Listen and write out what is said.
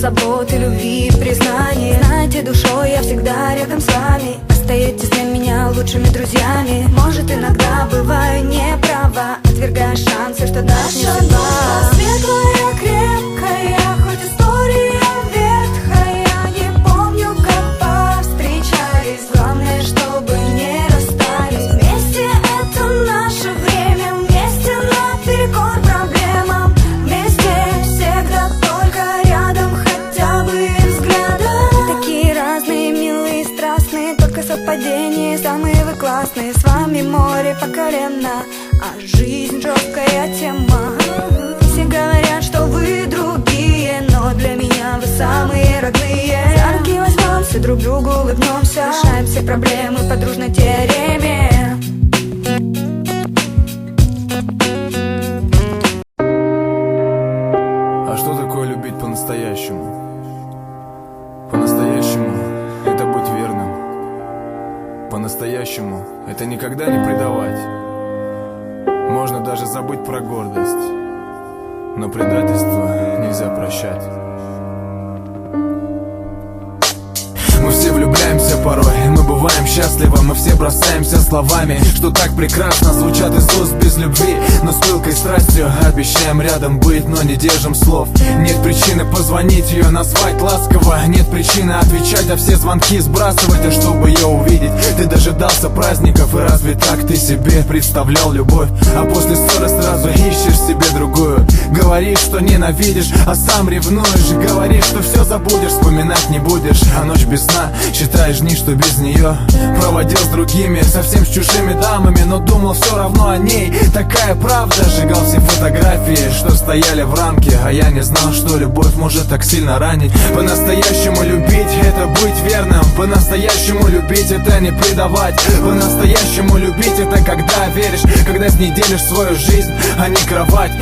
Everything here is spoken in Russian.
заботы, любви, признания. Знаете, душой я всегда рядом с вами. Остаетесь для меня лучшими друзьями. Может, иногда бываю неправа, отвергая шансы, что даст мне судьба. Светлая, крепкая, хоть история ветхая. Не помню, как повстречались. Главное, чтобы не расстались. Вместе это наше время. Вместе наперекор проблемам. Вместе всегда только рядом, хотя бы взглядом. Мы такие разные, милые, страстные, только совпадения, самые вы классные. С вами море по колено, а жизнь жесткая тема. Все говорят, что вы другие, но для меня вы самые родные. За руки возьмемся, друг другу улыбнемся, решаем все проблемы по дружной теореме. А что такое любить по-настоящему? По-настоящему — это быть верным. По-настоящему — это никогда не предавать. Можно даже забыть про гордость, но предательство нельзя прощать. Мы все влюбляемся порой, мы бываем счастливы. Мы все бросаемся словами, что так прекрасно звучат из уст без любви. Но с пылкой страстью обещаем рядом быть, но не держим слов. Нет причины позвонить, ее назвать ласково. Нет причины отвечать, а все звонки сбрасывать. А чтобы ее увидеть, ты дожидался праздников. И разве так ты себе представлял любовь? А после ссоры сразу ищешь себе другую. Говоришь, что ненавидишь, а сам ревнуешь. Говоришь, что все забудешь, вспоминать не будешь. А ночь без сна, считаешь дни, что без нее проводил с другими, совсем с чужими дамами. Но думал все равно о ней. Такая правда, сжигал все фотографии, что стояли в рамке. А я не знал, что любовь может так сильно ранить. По-настоящему любить — это быть верным. По-настоящему любить — это не предавать. По-настоящему любить — это когда веришь, когда с ней делишь свою жизнь, а не кровать.